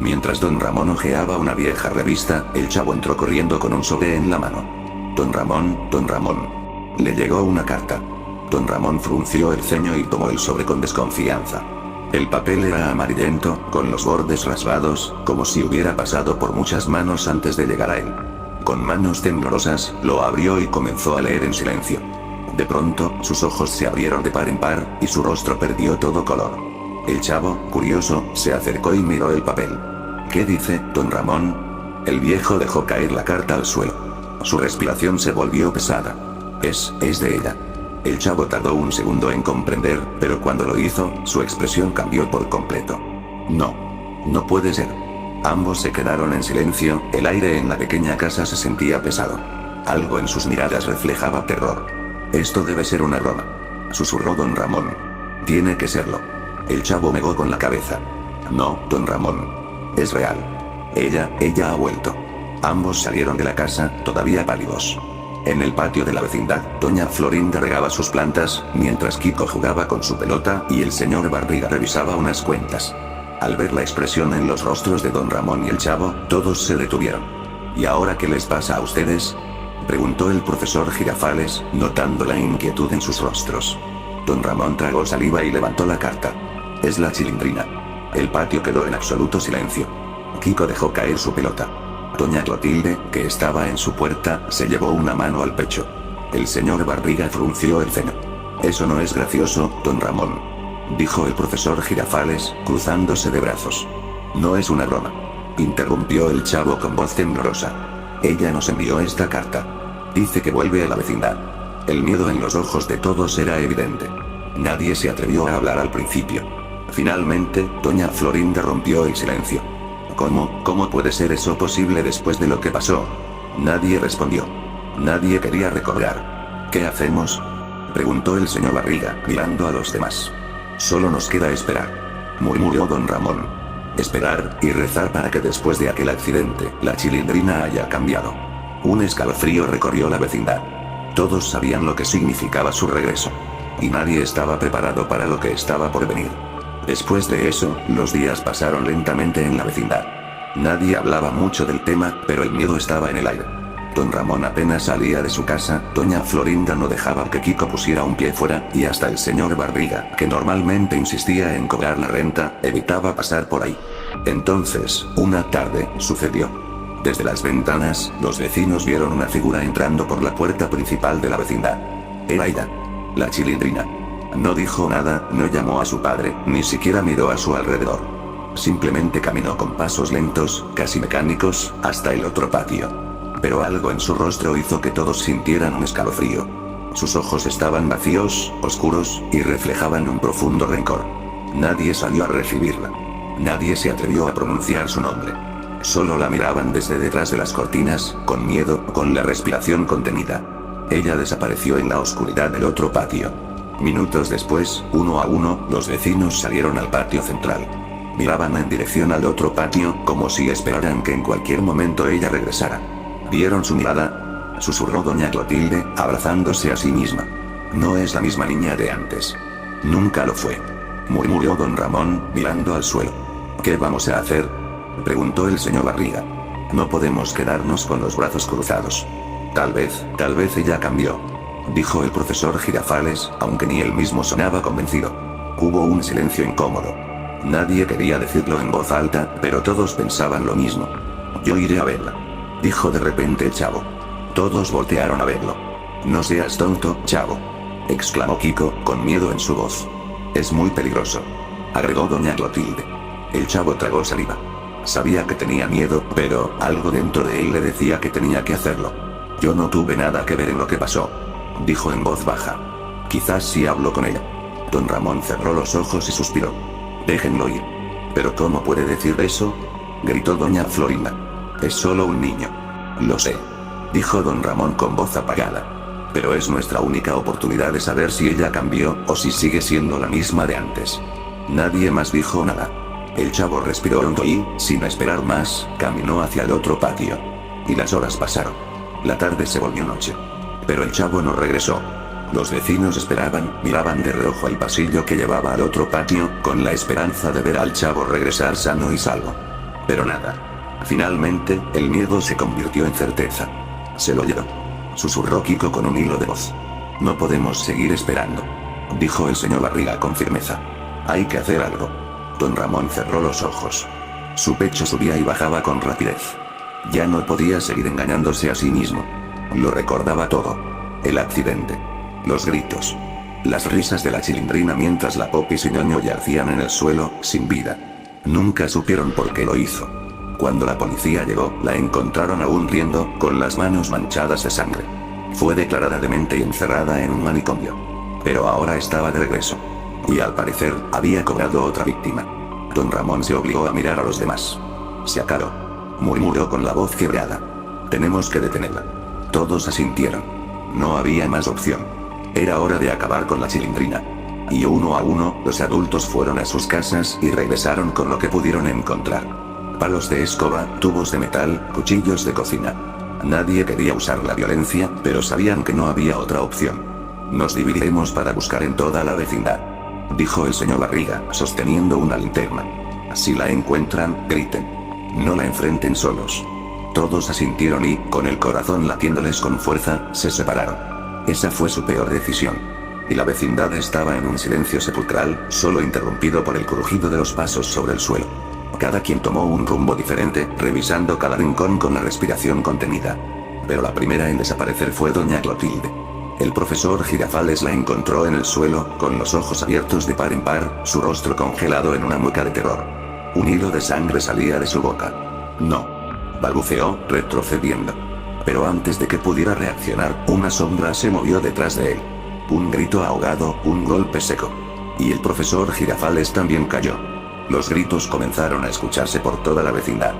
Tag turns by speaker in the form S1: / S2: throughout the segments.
S1: Mientras don Ramón hojeaba una vieja revista, el chavo entró corriendo con un sobre en la mano. Don Ramón. Le llegó una carta. Don Ramón frunció el ceño y tomó el sobre con desconfianza. El papel era amarillento, con los bordes rasgados, como si hubiera pasado por muchas manos antes de llegar a él. Con manos temblorosas, lo abrió y comenzó a leer en silencio. De pronto, sus ojos se abrieron de par en par, y su rostro perdió todo color. El chavo, curioso, se acercó y miró el papel. ¿Qué dice, don Ramón? El viejo dejó caer la carta al suelo. Su respiración se volvió pesada. Es de ella. El chavo tardó un segundo en comprender, pero cuando lo hizo, su expresión cambió por completo. No puede ser. Ambos se quedaron en silencio, el aire en la pequeña casa se sentía pesado. Algo en sus miradas reflejaba terror. Esto debe ser una broma, susurró don Ramón. Tiene que serlo. El chavo negó con la cabeza. No, don Ramón. Es real. Ella ha vuelto. Ambos salieron de la casa, todavía pálidos. En el patio de la vecindad, doña Florinda regaba sus plantas, mientras Kiko jugaba con su pelota y el señor Barriga revisaba unas cuentas. Al ver la expresión en los rostros de don Ramón y el chavo, todos se detuvieron. ¿Y ahora qué les pasa a ustedes?, preguntó el profesor Girafales, notando la inquietud en sus rostros. Don Ramón tragó saliva y levantó la carta. Es la Chilindrina. El patio quedó en absoluto silencio. Kiko dejó caer su pelota. Doña Clotilde, que estaba en su puerta, se llevó una mano al pecho. El señor Barriga frunció el ceño. Eso no es gracioso, don Ramón, dijo el profesor Girafales, cruzándose de brazos. No es una broma, interrumpió el chavo con voz temblorosa. Ella nos envió esta carta. Dice que vuelve a la vecindad. El miedo en los ojos de todos era evidente. Nadie se atrevió a hablar al principio. Finalmente, doña Florinda rompió el silencio. ¿Cómo puede ser eso posible después de lo que pasó? Nadie respondió. Nadie quería recobrar. ¿Qué hacemos?, preguntó el señor Barriga, mirando a los demás. Solo nos queda esperar, murmuró don Ramón. Esperar, y rezar para que después de aquel accidente, la Chilindrina haya cambiado. Un escalofrío recorrió la vecindad. Todos sabían lo que significaba su regreso. Y nadie estaba preparado para lo que estaba por venir. Después de eso, los días pasaron lentamente en la vecindad. Nadie hablaba mucho del tema, pero el miedo estaba en el aire. Don Ramón apenas salía de su casa, doña Florinda no dejaba que Kiko pusiera un pie fuera, y hasta el señor Barriga, que normalmente insistía en cobrar la renta, evitaba pasar por ahí. Entonces, una tarde, sucedió. Desde las ventanas, los vecinos vieron una figura entrando por la puerta principal de la vecindad. Era ella, la Chilindrina. No dijo nada, no llamó a su padre, ni siquiera miró a su alrededor. Simplemente caminó con pasos lentos, casi mecánicos, hasta el otro patio. Pero algo en su rostro hizo que todos sintieran un escalofrío. Sus ojos estaban vacíos, oscuros, y reflejaban un profundo rencor. Nadie salió a recibirla. Nadie se atrevió a pronunciar su nombre. Solo la miraban desde detrás de las cortinas, con miedo, con la respiración contenida. Ella desapareció en la oscuridad del otro patio. Minutos después, uno a uno, los vecinos salieron al patio central. Miraban en dirección al otro patio, como si esperaran que en cualquier momento ella regresara. ¿Vieron su mirada?, susurró doña Clotilde, abrazándose a sí misma. No es la misma niña de antes. Nunca lo fue, murmuró don Ramón, mirando al suelo. ¿Qué vamos a hacer?, preguntó el señor Barriga. No podemos quedarnos con los brazos cruzados. Tal vez ella cambió, dijo el profesor Girafales, aunque ni él mismo sonaba convencido. Hubo un silencio incómodo. Nadie quería decirlo en voz alta, pero todos pensaban lo mismo. Yo iré a verla, dijo de repente el chavo. Todos voltearon a verlo. No seas tonto, chavo, exclamó Kiko, con miedo en su voz. Es muy peligroso, agregó doña Clotilde. El chavo tragó saliva. Sabía que tenía miedo, pero algo dentro de él le decía que tenía que hacerlo. Yo no tuve nada que ver en lo que pasó, dijo en voz baja. Quizás si hablo con ella. Don Ramón cerró los ojos y suspiró. Déjenlo ir. ¿Pero cómo puede decir eso?, gritó doña Florinda. Es solo un niño. Lo sé, dijo don Ramón con voz apagada. Pero es nuestra única oportunidad de saber si ella cambió, o si sigue siendo la misma de antes. Nadie más dijo nada. El chavo respiró hondo y, sin esperar más, caminó hacia el otro patio. Y las horas pasaron. La tarde se volvió noche. Pero el chavo no regresó. Los vecinos esperaban, miraban de reojo el pasillo que llevaba al otro patio, con la esperanza de ver al chavo regresar sano y salvo. Pero nada. Finalmente, el miedo se convirtió en certeza. Se lo llevó. Susurró Kiko con un hilo de voz. No podemos seguir esperando, dijo el señor Barriga con firmeza. Hay que hacer algo. Don Ramón cerró los ojos. Su pecho subía y bajaba con rapidez. Ya no podía seguir engañándose a sí mismo. Lo recordaba todo. El accidente. Los gritos. Las risas de la Chilindrina mientras la Popis y Ñoño yacían en el suelo, sin vida. Nunca supieron por qué lo hizo. Cuando la policía llegó, la encontraron aún riendo, con las manos manchadas de sangre. Fue declarada demente y encerrada en un manicomio. Pero ahora estaba de regreso. Y al parecer, había cobrado otra víctima. Don Ramón se obligó a mirar a los demás. Se acabó. Murmuró con la voz quebrada. Tenemos que detenerla. Todos asintieron. No había más opción. Era hora de acabar con la Chilindrina. Y uno a uno, los adultos fueron a sus casas y regresaron con lo que pudieron encontrar. Palos de escoba, tubos de metal, cuchillos de cocina. Nadie quería usar la violencia, pero sabían que no había otra opción. Nos dividiremos para buscar en toda la vecindad, dijo el señor Barriga, sosteniendo una linterna. Si la encuentran, griten. No la enfrenten solos. Todos asintieron y, con el corazón latiéndoles con fuerza, se separaron. Esa fue su peor decisión. Y la vecindad estaba en un silencio sepulcral, solo interrumpido por el crujido de los pasos sobre el suelo. Cada quien tomó un rumbo diferente, revisando cada rincón con la respiración contenida. Pero la primera en desaparecer fue doña Clotilde. El profesor Girafales la encontró en el suelo, con los ojos abiertos de par en par, su rostro congelado en una mueca de terror. Un hilo de sangre salía de su boca. No. Balbuceó, retrocediendo. Pero antes de que pudiera reaccionar, una sombra se movió detrás de él. Un grito ahogado, un golpe seco. Y el profesor Girafales también cayó. Los gritos comenzaron a escucharse por toda la vecindad.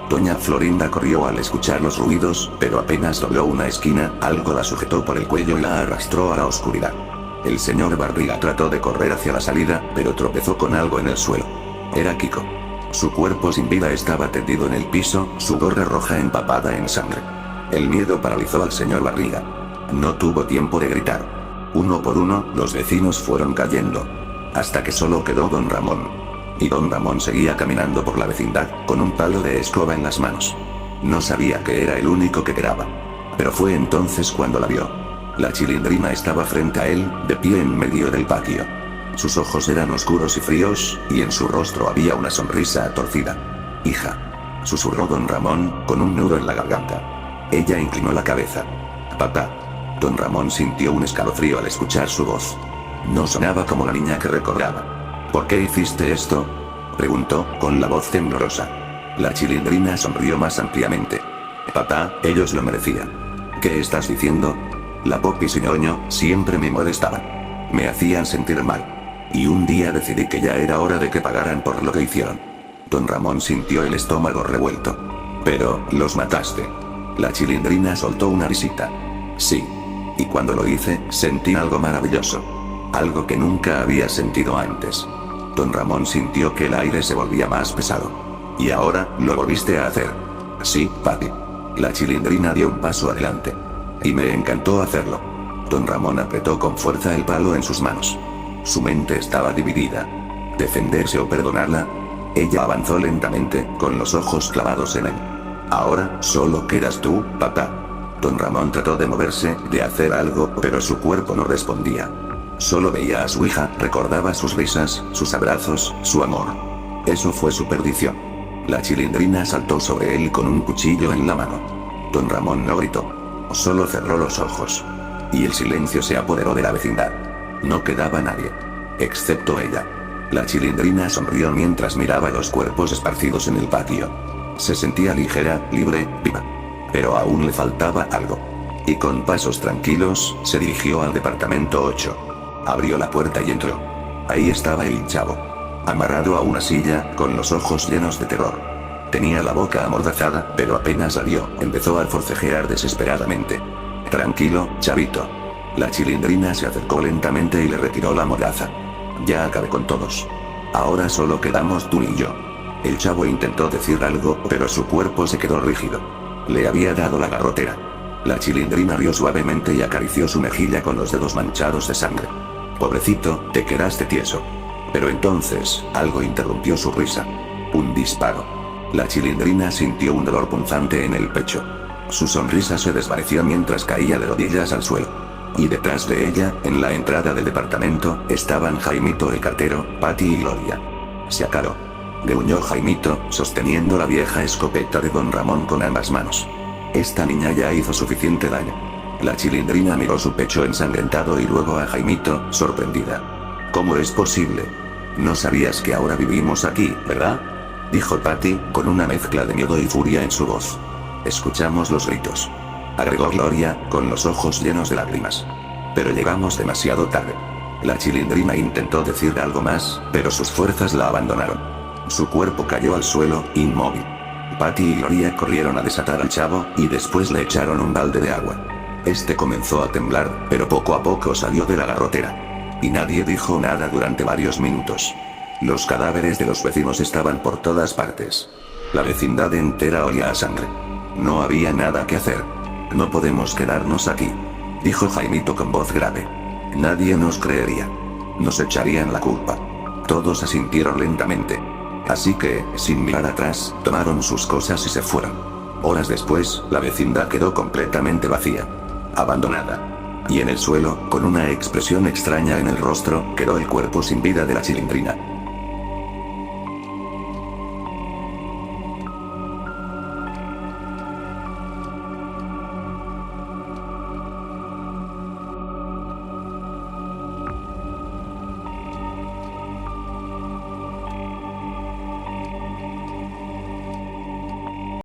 S1: Doña Florinda corrió al escuchar los ruidos, pero apenas dobló una esquina, algo la sujetó por el cuello y la arrastró a la oscuridad. El señor Barriga trató de correr hacia la salida, pero tropezó con algo en el suelo. Era Kiko. Su cuerpo sin vida estaba tendido en el piso, su gorra roja empapada en sangre. El miedo paralizó al señor Barriga. No tuvo tiempo de gritar. Uno por uno, los vecinos fueron cayendo. Hasta que solo quedó don Ramón. Y don Ramón seguía caminando por la vecindad, con un palo de escoba en las manos. No sabía que era el único que quedaba. Pero fue entonces cuando la vio. La Chilindrina estaba frente a él, de pie en medio del patio. Sus ojos eran oscuros y fríos, y en su rostro había una sonrisa torcida. «Hija», susurró don Ramón, con un nudo en la garganta. Ella inclinó la cabeza. «Papá». Don Ramón sintió un escalofrío al escuchar su voz. No sonaba como la niña que recordaba. «¿Por qué hiciste esto?», preguntó, con la voz temblorosa. La Chilindrina sonrió más ampliamente. «Papá, ellos lo merecían». «¿Qué estás diciendo?». La Popis y Ñoño siempre me molestaban. Me hacían sentir mal. Y un día decidí que ya era hora de que pagaran por lo que hicieron. Don Ramón sintió el estómago revuelto. «Pero, los mataste». La Chilindrina soltó una risita. «Sí. Y cuando lo hice, sentí algo maravilloso. Algo que nunca había sentido antes». Don Ramón sintió que el aire se volvía más pesado. «¿Y ahora, lo volviste a hacer?». «Sí, papi». La Chilindrina dio un paso adelante. «Y me encantó hacerlo». Don Ramón apretó con fuerza el palo en sus manos. Su mente estaba dividida. ¿Defenderse o perdonarla? Ella avanzó lentamente, con los ojos clavados en él. «Ahora, solo quedas tú, papá». Don Ramón trató de moverse, de hacer algo, pero su cuerpo no respondía. Solo veía a su hija, recordaba sus risas, sus abrazos, su amor. Eso fue su perdición. La Chilindrina saltó sobre él con un cuchillo en la mano. Don Ramón no gritó. Solo cerró los ojos. Y el silencio se apoderó de la vecindad. No quedaba nadie. Excepto ella. La Chilindrina sonrió mientras miraba los cuerpos esparcidos en el patio. Se sentía ligera, libre, viva. Pero aún le faltaba algo. Y con pasos tranquilos, se dirigió al departamento 8. Abrió la puerta y entró. Ahí estaba el hinchavo. Amarrado a una silla, con los ojos llenos de terror. Tenía la boca amordazada, pero apenas salió, empezó a forcejear desesperadamente. «Tranquilo, chavito». La Chilindrina se acercó lentamente y le retiró la mordaza. «Ya acabé con todos. Ahora solo quedamos tú y yo». El chavo intentó decir algo, pero su cuerpo se quedó rígido. Le había dado la garrotera. La Chilindrina rió suavemente y acarició su mejilla con los dedos manchados de sangre. «Pobrecito, te quedaste tieso». Pero entonces, algo interrumpió su risa. Un disparo. La Chilindrina sintió un dolor punzante en el pecho. Su sonrisa se desvaneció mientras caía de rodillas al suelo. Y detrás de ella, en la entrada del departamento, estaban Jaimito el cartero, Patty y Gloria. Se acabó. Gruñó Jaimito, sosteniendo la vieja escopeta de Don Ramón con ambas manos. Esta niña ya hizo suficiente daño. La Chilindrina miró su pecho ensangrentado y luego a Jaimito, sorprendida. ¿Cómo es posible? No sabías que ahora vivimos aquí, ¿verdad? Dijo Patty, con una mezcla de miedo y furia en su voz. Escuchamos los gritos. Agregó Gloria, con los ojos llenos de lágrimas. Pero llegamos demasiado tarde. La Chilindrina intentó decir algo más, pero sus fuerzas la abandonaron. Su cuerpo cayó al suelo, inmóvil. Patty y Gloria corrieron a desatar al chavo, y después le echaron un balde de agua. Este comenzó a temblar, pero poco a poco salió de la garrotera. Y nadie dijo nada durante varios minutos. Los cadáveres de los vecinos estaban por todas partes. La vecindad entera olía a sangre. No había nada que hacer. No podemos quedarnos aquí, dijo Jaimito con voz grave. Nadie nos creería. Nos echarían la culpa. Todos asintieron lentamente. Así que, sin mirar atrás, tomaron sus cosas y se fueron. Horas después, la vecindad quedó completamente vacía. Abandonada. Y en el suelo, con una expresión extraña en el rostro, quedó el cuerpo sin vida de la Chilindrina.